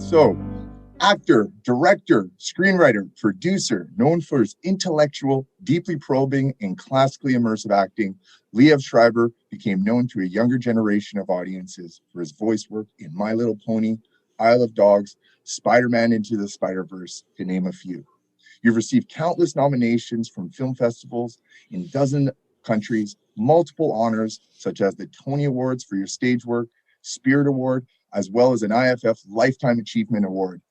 So, actor, director, screenwriter, producer, known for his intellectual, deeply probing, and classically immersive acting, Liev Schreiber became known to a younger generation of audiences for his voice work in My Little Pony, Isle of Dogs, Spider-Man Into the Spider-Verse, to name a few. You've received countless nominations from film festivals in a dozen countries, multiple honors such as the Tony Awards for your stage work, Spirit Award, as well as an IFF Lifetime Achievement Award.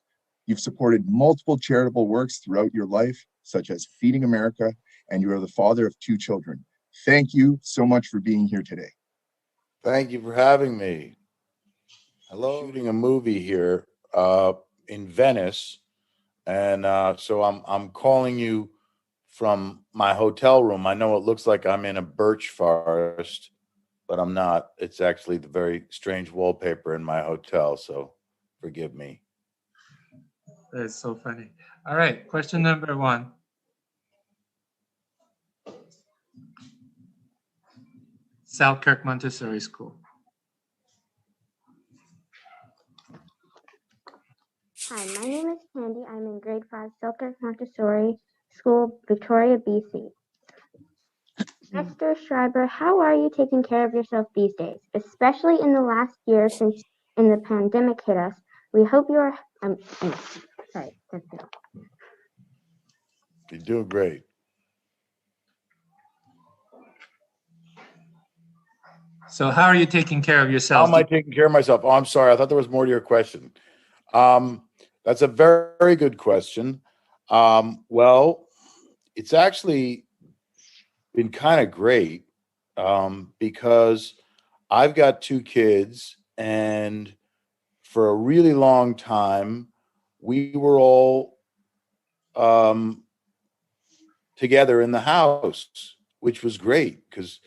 You've supported multiple charitable works throughout your life, such as Feeding America, and you are the father of 2 children. Thank you so much for being here today. Thank you for having me. Hello. Shooting a movie here in Venice, and so I'm calling you from my hotel room. I know it looks like I'm in a birch forest, but I'm not. It's actually the very strange wallpaper in my hotel, so forgive me. That's so funny. All right, question number 1. Selkirk Montessori School. Hi, my name is Candy. I'm in grade 5, Selkirk Montessori School, Victoria, BC. Mr. Schreiber, how are you taking care of yourself these days, especially in the last year since the pandemic hit us? We hope you are. Sorry, that's it. You're doing great. So how are you taking care of yourself? How am I taking care of myself? Oh, I'm sorry. I thought there was more to your question. That's a very, very good question. Well, it's actually been kind of great because I've got 2 kids, and for a really long time, we were all together in the house, which was great because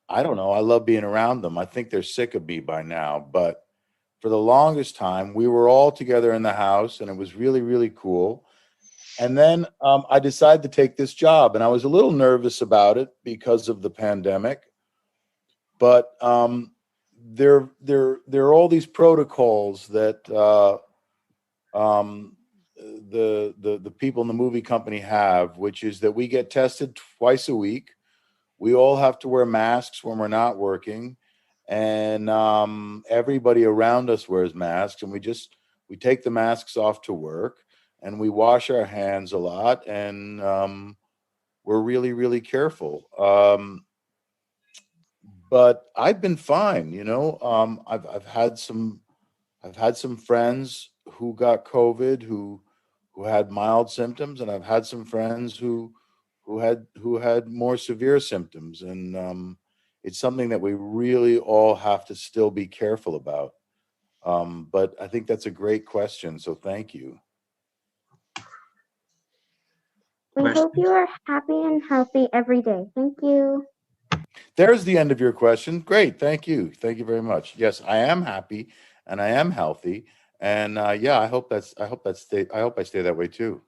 I don't know, I love being around them. I think they're sick of me by now, but for the longest time, we were all together in the house, and it was really, really cool. And then I decided to take this job, and I was a little nervous about it because of the pandemic. But there are all these protocols that the people in the movie company have, which is that we get tested twice a week. We all have to wear masks when we're not working, and everybody around us wears masks, and we take the masks off to work, and we wash our hands a lot, and we're really, really careful. But I've been fine, you know. I've had some friends who got COVID who had mild symptoms, and I've had some friends who had more severe symptoms, and it's something that we really all have to still be careful about. But I think that's a great question, so thank you. We hope you are happy and healthy every day. Thank you. There's the end of your question. Great, thank you very much. Yes, I am happy and I am healthy, and yeah, I hope I stay that way too.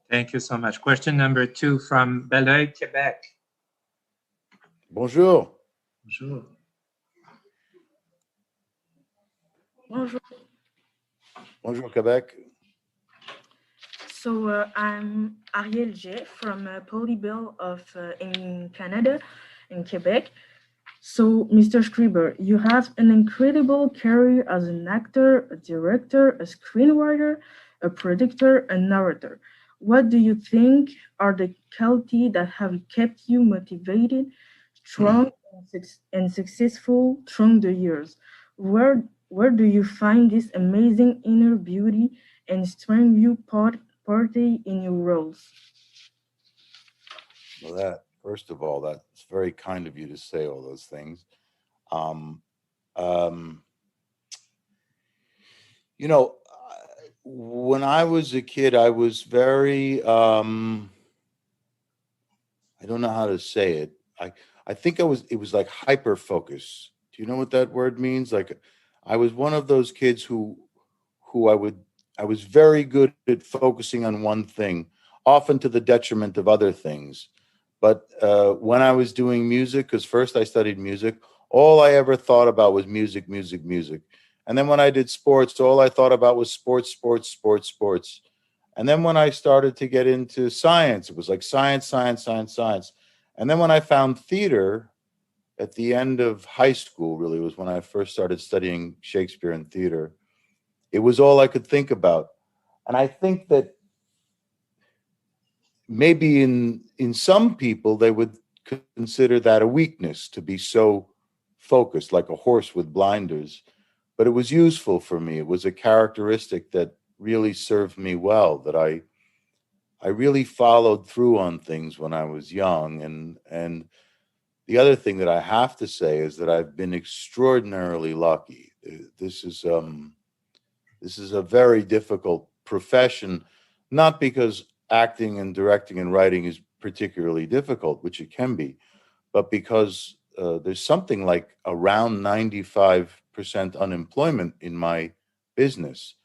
Thank you so much. Question number 2 from Belleuil, Quebec. Bonjour. Bonjour. Bonjour. Bonjour, Quebec. So I'm Ariel J from Polybill in Canada, in Quebec. So, Mr. Schreiber, you have an incredible career as an actor, a director, a screenwriter, a producer, a narrator. What do you think are the qualities that have kept you motivated, strong, and successful through the years? Where do you find this amazing inner beauty and strength you party in your roles? Well, first of all, that's very kind of you to say all those things. You know, when I was a kid, I was very, I don't know how to say it. I think it was like hyper focus. Do you know what that word means? Like, I was one of those kids who I was very good at focusing on one thing, often to the detriment of other things. But when I was doing music, because first I studied music, all I ever thought about was music. And then when I did sports, all I thought about was sports, sports, sports, sports. And then when I started to get into science, it was like science, science, science, science. And then when I found theater at the end of high school, really was when I first started studying Shakespeare and theater, it was all I could think about. And I think that maybe in some people, they would consider that a weakness, to be so focused, like a horse with blinders. But it was useful for me. It was a characteristic that really served me well, that I really followed through on things when I was young. And the other thing that I have to say is that I've been extraordinarily lucky. This is a very difficult profession, not because acting and directing and writing is particularly difficult, which it can be, but because there's something like around 95% unemployment in my business.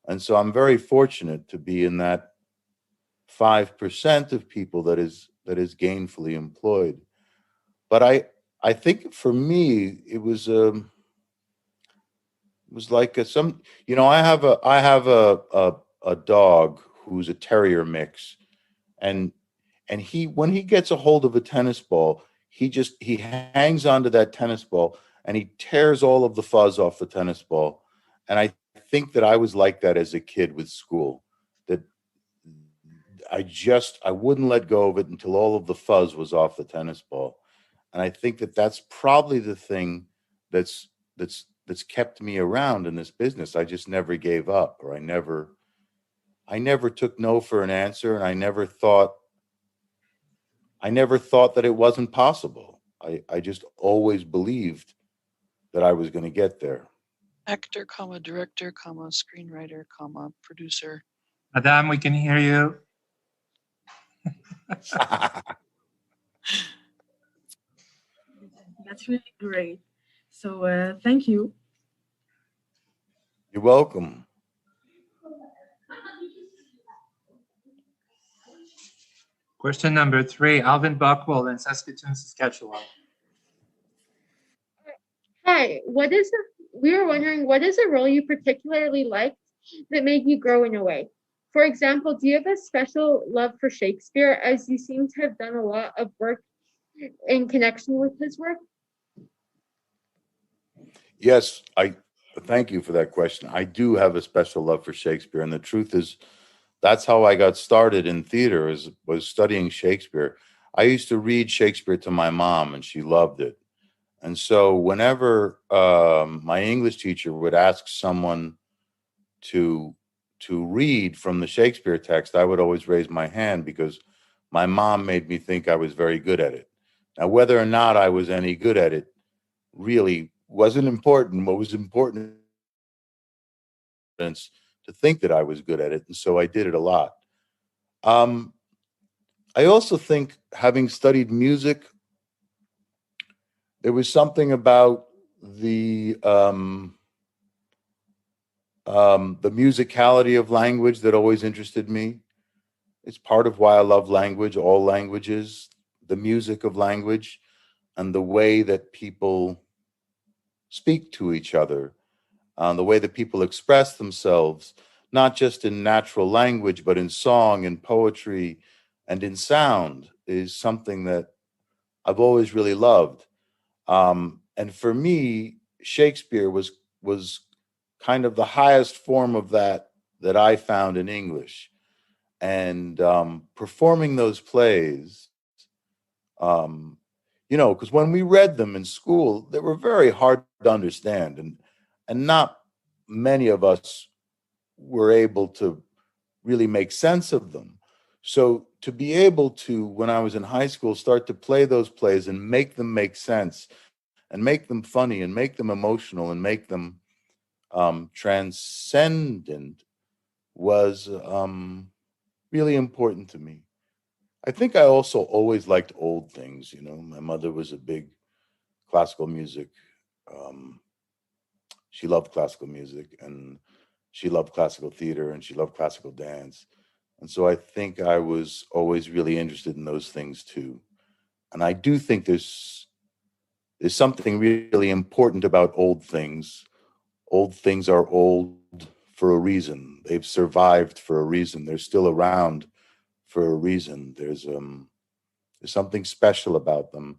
And so I'm very fortunate to be in that 5% of people that is gainfully employed. But I think for me, it was like some, I have a dog who's a terrier mix, and he, when he gets a hold of a tennis ball, he hangs onto that tennis ball and he tears all of the fuzz off the tennis ball. And I think that I was like that as a kid with school, that I wouldn't let go of it until all of the fuzz was off the tennis ball. And I think that that's probably the thing that's kept me around in this business. I just never gave up, or I never took no for an answer, and I never thought that it wasn't possible. I just always believed that I was going to get there. Actor, director, screenwriter, producer. Madame, we can hear you. That's really great. So thank you. You're welcome. Question number 3, Alvin Buckwell in Saskatoon, Saskatchewan. Hi, we were wondering, what is a role you particularly liked that made you grow in a way? For example, do you have a special love for Shakespeare, as you seem to have done a lot of work in connection with his work? Yes, I thank you for that question. I do have a special love for Shakespeare, and the truth is, that's how I got started in theater, was studying Shakespeare. I used to read Shakespeare to my mom, and she loved it. And so whenever my English teacher would ask someone to read from the Shakespeare text, I would always raise my hand, because my mom made me think I was very good at it. Now, whether or not I was any good at it really wasn't important. What was important is to think that I was good at it. And so I did it a lot. I also think, having studied music, there was something about the musicality of language that always interested me. It's part of why I love language, all languages, the music of language, and the way that people speak to each other, the way that people express themselves, not just in natural language, but in song and poetry and in sound, is something that I've always really loved. And for me, Shakespeare was kind of the highest form of that I found in English. And performing those plays, because when we read them in school, they were very hard to understand, and not many of us were able to really make sense of them. So to be able to, when I was in high school, start to play those plays and make them make sense, and make them funny, and make them emotional, and make them transcendent, was really important to me. I think I also always liked old things. My mother was a big classical music. She loved classical music, and she loved classical theater, and she loved classical dance. And so I think I was always really interested in those things too. And I do think there's something really important about old things, old things are old for a reason. They've survived for a reason. They're still around for a reason. There's something special about them.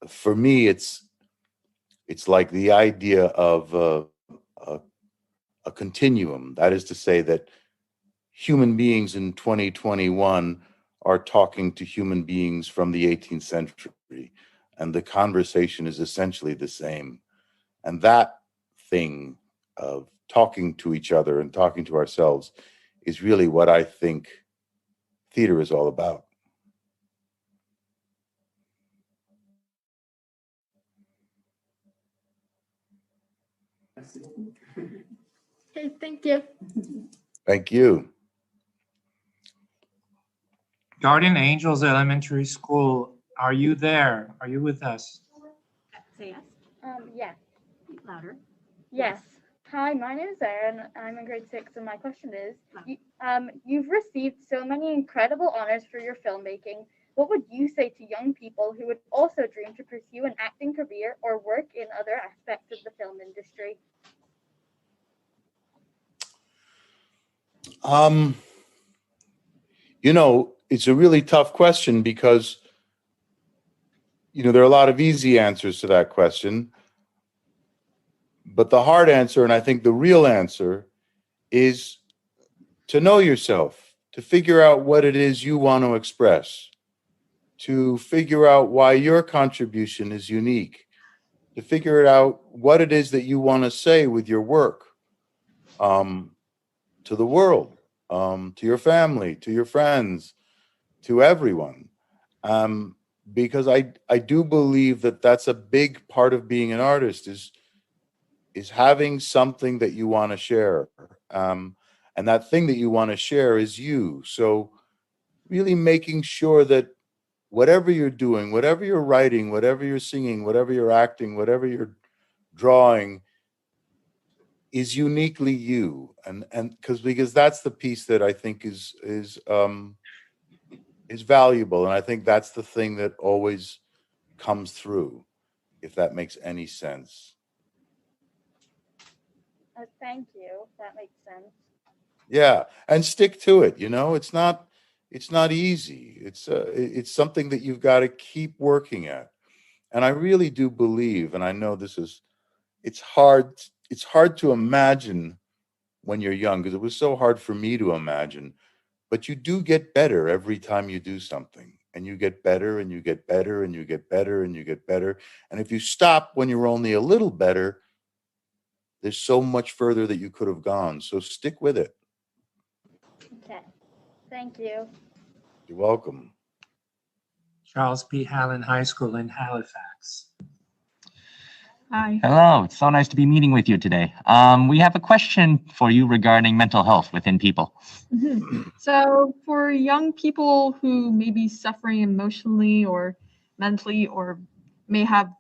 For me, it's like the idea of a continuum. That is to say that human beings in 2021 are talking to human beings from the 18th century, and the conversation is essentially the same. And that thing of talking to each other and talking to ourselves is really what I think theater is all about. Okay, thank you. Thank you. Guardian Angels Elementary School, are you there? Are you with us? Say yes. Yes. Speak louder. Yes. Hi, my name is Erin. I'm in grade 6, and my question is, you've received so many incredible honors for your filmmaking. What would you say to young people who would also dream to pursue an acting career or work in other aspects of the film industry? It's a really tough question because, there are a lot of easy answers to that question. But the hard answer, and I think the real answer, is to know yourself, to figure out what it is you want to express, to figure out why your contribution is unique, to figure out what it is that you want to say with your work to the world, to your family, to your friends, to everyone. Because I do believe that that's a big part of being an artist is having something that you want to share. And that thing that you want to share is you. So really making sure that whatever you're doing, whatever you're writing, whatever you're singing, whatever you're acting, whatever you're drawing is uniquely you. And because that's the piece that I think is valuable. And I think that's the thing that always comes through, if that makes any sense. Thank you. That makes sense. Yeah, and stick to it. It's not easy. It's something that you've got to keep working at. And I really do believe, and I know it's hard to imagine when you're young, because it was so hard for me to imagine, but you do get better every time you do something, and you get better and you get better and you get better and you get better. And if you stop when you're only a little better, there's so much further that you could have gone. So stick with it. Okay. Thank you. You're welcome. Charles P. Hallen High School in Halifax. Hi. Hello, it's so nice to be meeting with you today. We have a question for you regarding mental health within people. So for young people who may be suffering emotionally or mentally or may have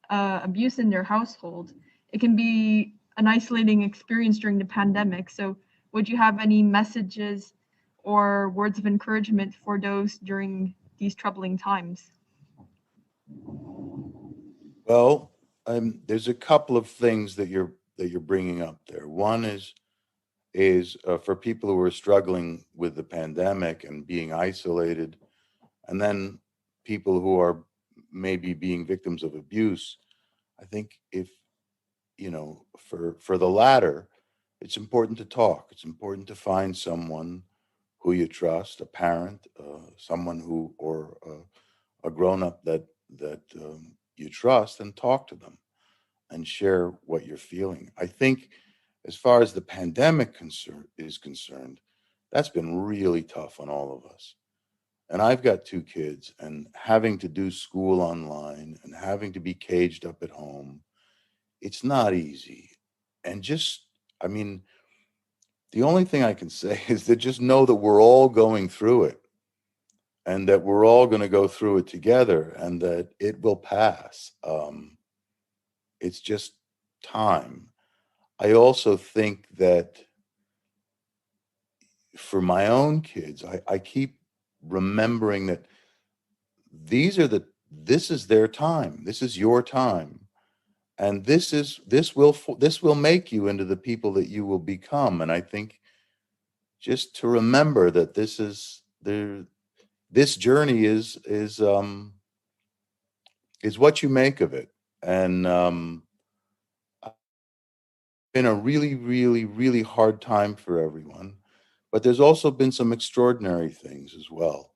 abuse in their household, it can be an isolating experience during the pandemic. So would you have any messages or words of encouragement for those during these troubling times? Well, there's a couple of things that you're bringing up there. One is for people who are struggling with the pandemic and being isolated, and then people who are maybe being victims of abuse. I think if for the latter, it's important to talk. It's important to find someone who you trust, a parent, someone who or a grown up that you trust, and talk to them and share what you're feeling. I think as far as the pandemic is concerned, that's been really tough on all of us. And I've got 2 kids, and having to do school online and having to be caged up at home, it's not easy. And the only thing I can say is that just know that we're all going through it, and that we're all going to go through it together, and that it will pass. It's just time. I also think that for my own kids, I keep remembering that this is their time. This is your time. And this will make you into the people that you will become. And I think just to remember that this journey is what you make of it. And been a really, really, really hard time for everyone. But there's also been some extraordinary things as well,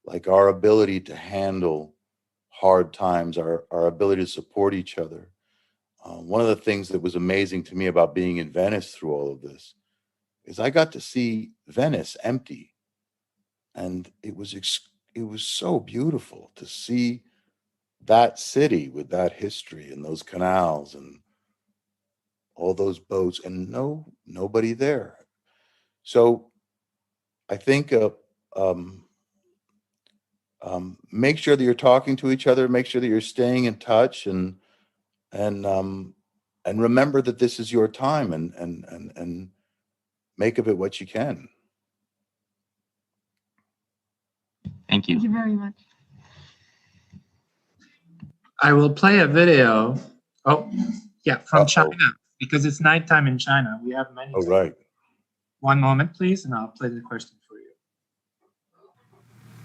like our ability to handle hard times, our ability to support each other. One of the things that was amazing to me about being in Venice through all of this is I got to see Venice empty. And it was so beautiful to see that city with that history and those canals and all those boats and nobody there. So I think make sure that you're talking to each other, make sure that you're staying in touch, and remember that this is your time, and make of it what you can. Thank you. Thank you very much. I will play a video. Oh, yeah, from Uh-oh. China, because it's nighttime in China. We have many. Oh, right. One moment, please, and I'll play the question for you.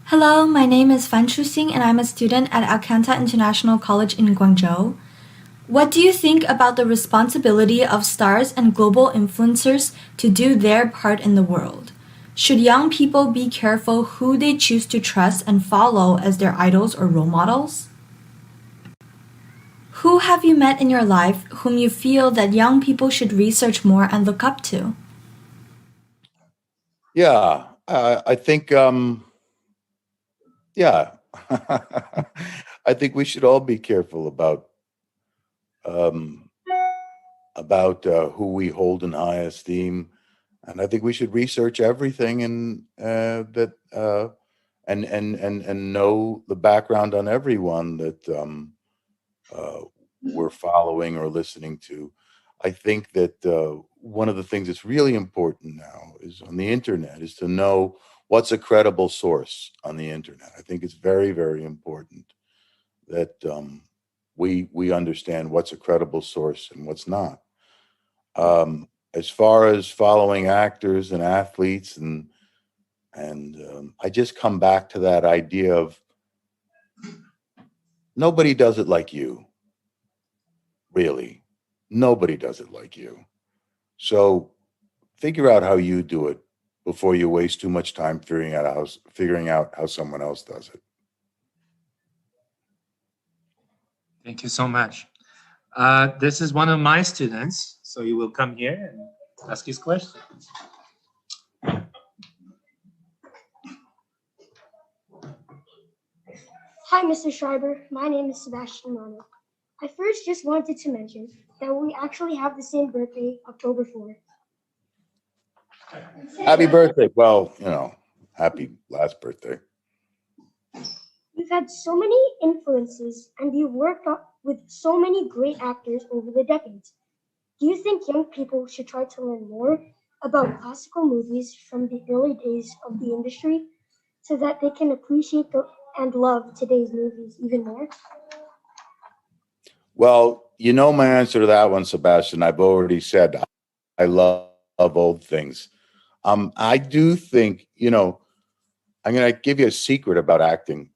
Hello, my name is Fan Shuxing and I'm a student at Alcanta International College in Guangzhou. What do you think about the responsibility of stars and global influencers to do their part in the world? Should young people be careful who they choose to trust and follow as their idols or role models? Who have you met in your life whom you feel that young people should research more and look up to? Yeah, I think, yeah, I think we should all be careful about who we hold in high esteem, and I think we should research everything and know the background on everyone that we're following or listening to. I think that one of the things that's really important now is on the internet is to know what's a credible source on the internet. I think it's very, very important that we understand what's a credible source and what's not. As far as following actors and athletes, and I just come back to that idea of nobody does it like you. Really, nobody does it like you. So figure out how you do it before you waste too much time figuring out how someone else does it. Thank you so much. This is one of my students, so you will come here and ask his question. Hi, Mr. Schreiber. My name is Sebastian Mano. I first just wanted to mention that we actually have the same birthday, October 4th. Happy birthday. Well, happy last birthday. You've had so many influences and you've worked with so many great actors over the decades. Do you think young people should try to learn more about classical movies from the early days of the industry so that they can appreciate and love today's movies even more? Well, my answer to that one, Sebastian. I've already said I love old things. I do think, I'm going to give you a secret about acting.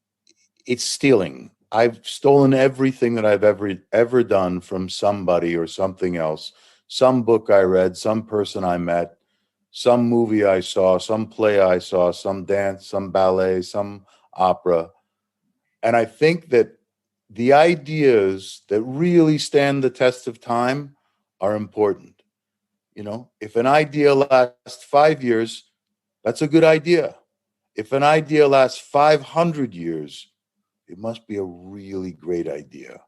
It's stealing. I've stolen everything that I've ever done from somebody or something else. Some book I read, some person I met, some movie I saw, some play I saw, some dance, some ballet, some opera. And I think that the ideas that really stand the test of time are important. If an idea lasts 5 years, that's a good idea. If an idea lasts 500 years, it must be a really great idea.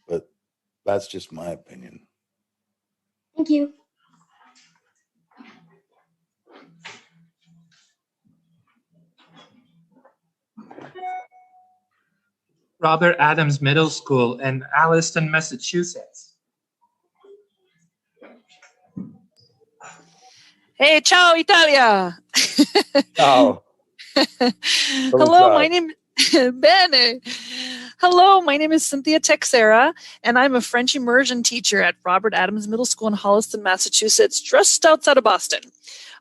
But that's just my opinion. Thank you. Robert Adams Middle School in Alliston, Massachusetts. Hey, ciao Italia! Ciao. Hello, my name is Bene. Hello, my name is Cynthia Texera, and I'm a French immersion teacher at Robert Adams Middle School in Holliston, Massachusetts, just outside of Boston.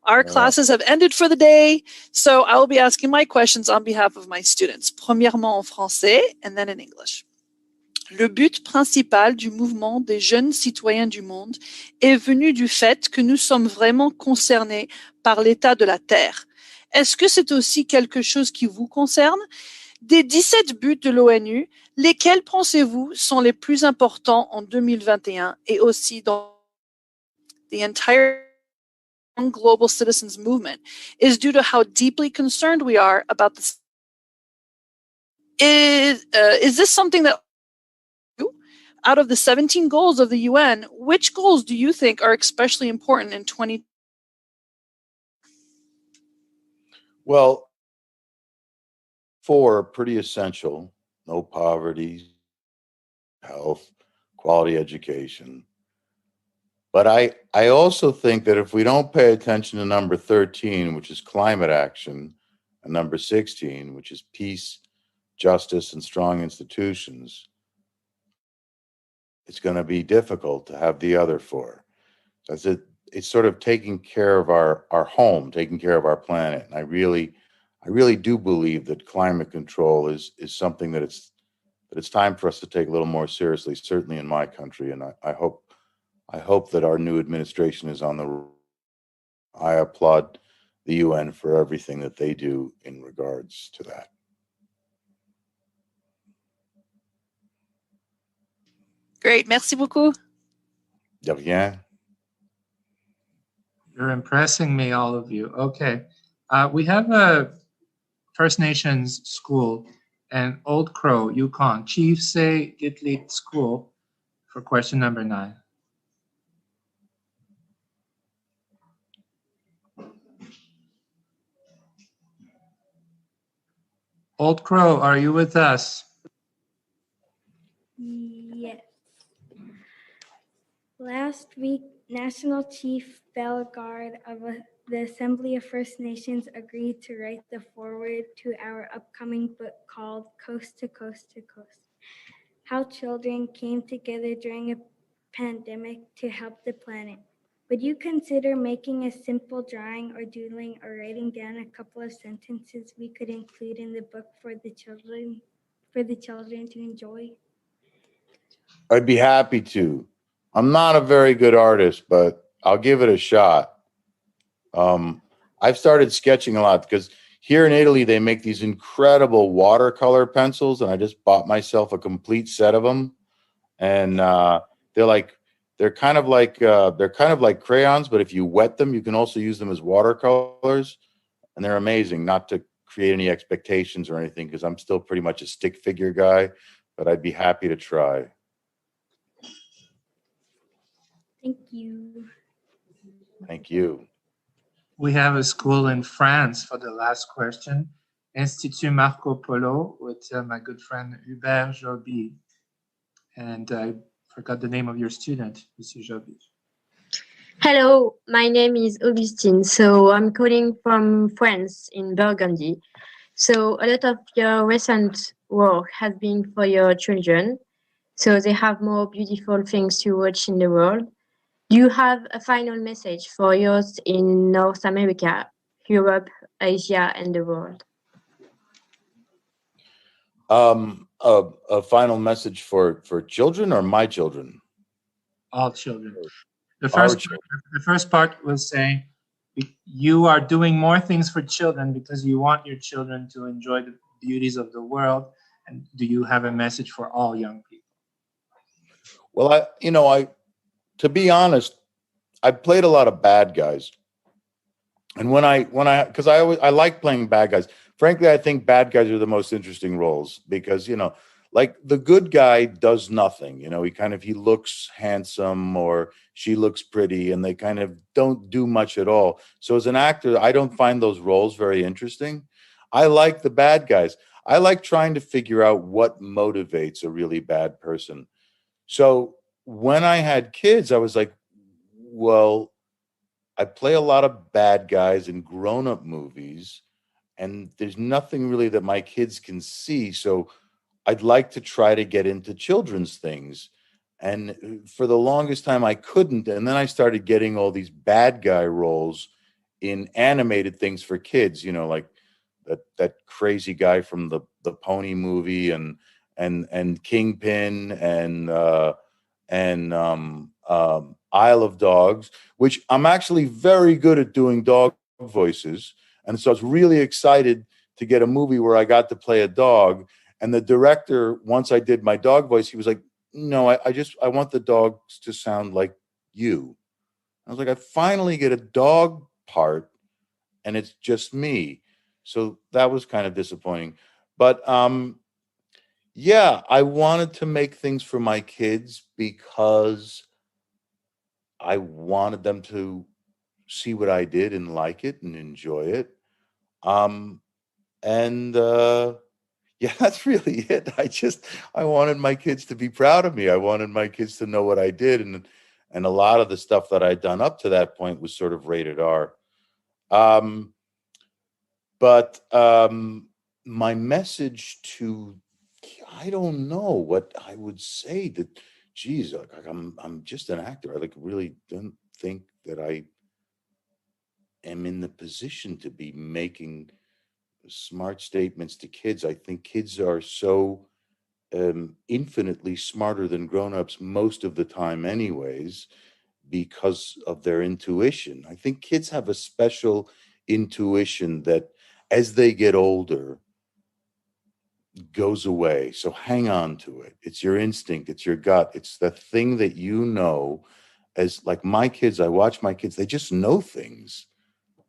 Our classes have ended for the day, so I will be asking my questions on behalf of my students, premièrement en français and then in English. Le but principal du mouvement des jeunes citoyens du monde est venu du fait que nous sommes vraiment concernés par l'état de la Terre. Est-ce que c'est aussi quelque chose qui vous concerne? Des 17 buts de l'ONU, lesquels pensez-vous sont les plus importants en 2021 et aussi dans the entire global citizens movement is due to how deeply concerned we are about this. Is this something that out of the 17 goals of the UN, which goals do you think are especially important in 2020? Well, 4 are pretty essential: no poverty, health, quality education. But I also think that if we don't pay attention to number 13, which is climate action, and number 16, which is peace, justice, and strong institutions, it's going to be difficult to have the other 4. Because it's sort of taking care of our home, taking care of our planet. And I really do believe that climate control is something that it's time for us to take a little more seriously, certainly in my country. And I hope that our new administration is on the. I applaud the UN for everything that they do in regards to that. Great, merci beaucoup. De rien. You're impressing me, all of you. Okay. We have a First Nations school in Old Crow, Yukon, Chief Say Gitlit School, for question number 9. Old Crow, are you with us? Yes. Last week, National Chief Bellegarde of the Assembly of First Nations agreed to write the foreword to our upcoming book called Coast to Coast to Coast: How Children Came Together During a Pandemic to Help the Planet. Would you consider making a simple drawing or doodling or writing down a couple of sentences we could include in the book for the children to enjoy? I'd be happy to. I'm not a very good artist, but I'll give it a shot. I've started sketching a lot because here in Italy, they make these incredible watercolor pencils, and I just bought myself a complete set of them. And they're kind of like crayons, but if you wet them, you can also use them as watercolors, and they're amazing. Not to create any expectations or anything, because I'm still pretty much a stick figure guy, but I'd be happy to try. Thank you. Thank you. We have a school in France for the last question, Institut Marco Polo, with my good friend Hubert Joby. And I forgot the name of your student, Monsieur Joby. Hello, my name is Augustine. So I'm calling from France in Burgundy. So a lot of your recent work has been for your children, so they have more beautiful things to watch in the world. Do you have a final message for yours in North America, Europe, Asia, and the world? A final message for children or my children? All children. The first part was saying you are doing more things for children because you want your children to enjoy the beauties of the world. And do you have a message for all young people? Well, to be honest, I played a lot of bad guys. And because I like playing bad guys. Frankly, I think bad guys are the most interesting roles because, like the good guy does nothing. He looks handsome or she looks pretty and they kind of don't do much at all. So as an actor, I don't find those roles very interesting. I like the bad guys. I like trying to figure out what motivates a really bad person. So when I had kids, I was like, well, I play a lot of bad guys in grown-up movies, and there's nothing really that my kids can see. So I'd like to try to get into children's things. And for the longest time, I couldn't. And then I started getting all these bad guy roles in animated things for kids, you know, like that crazy guy from the Pony movie and Kingpin and Isle of Dogs, which I'm actually very good at doing dog voices. And so I was really excited to get a movie where I got to play a dog. And the director, once I did my dog voice, he was like, no, I want the dogs to sound like you. I was like, I finally get a dog part and it's just me. So that was kind of disappointing. But yeah, I wanted to make things for my kids because I wanted them to see what I did and like it and enjoy it. Yeah, that's really it. I wanted my kids to be proud of me. I wanted my kids to know what I did. And a lot of the stuff that I'd done up to that point was sort of rated R. My message to, I don't know what I would say that, geez, like I'm just an actor. I really don't think that I am in the position to be making smart statements to kids. I think kids are so infinitely smarter than grown-ups most of the time anyways, because of their intuition. I think kids have a special intuition that as they get older goes away. So hang on to it. It's your instinct, it's your gut, it's the thing that you know. As like my kids, I watch my kids, they just know things.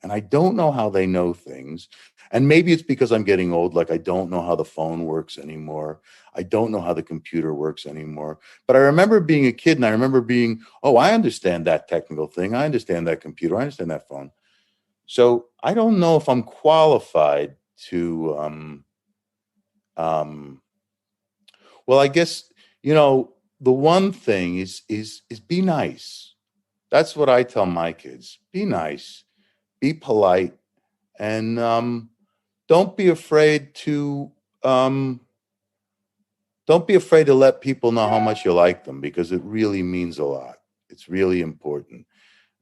And I don't know how they know things. And maybe it's because I'm getting old. Like I don't know how the phone works anymore. I don't know how the computer works anymore. But I remember being a kid and I remember being, oh, I understand that technical thing. I understand that computer. I understand that phone. So I don't know if I'm qualified to, well, I guess, the one thing is be nice. That's what I tell my kids. Be nice. Be polite, and don't be afraid to let people know how much you like them, because it really means a lot. It's really important.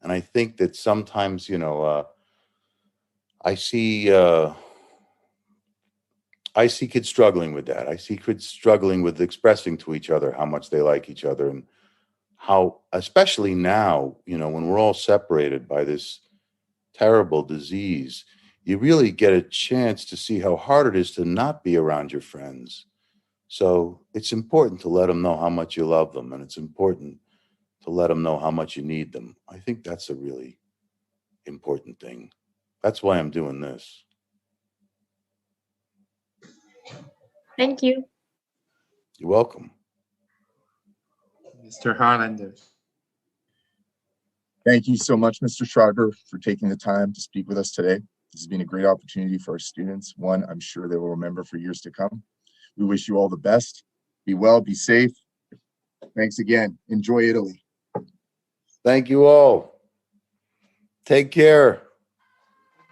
And I think that sometimes, I see kids struggling with that. I see kids struggling with expressing to each other how much they like each other, and how, especially now, when we're all separated by this terrible disease, you really get a chance to see how hard it is to not be around your friends. So it's important to let them know how much you love them, and it's important to let them know how much you need them. I think that's a really important thing. That's why I'm doing this. Thank you. You're welcome. Mr. Harlander. Thank you so much, Mr. Schreiber, for taking the time to speak with us today. This has been a great opportunity for our students, one I'm sure they will remember for years to come. We wish you all the best. Be well, be safe. Thanks again. Enjoy Italy. Thank you all. Take care.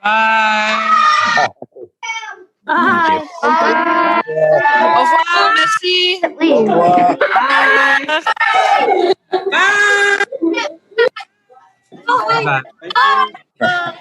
Bye. Bye. Bye. Au revoir, merci. Au revoir. Bye. Bye. Bye-bye.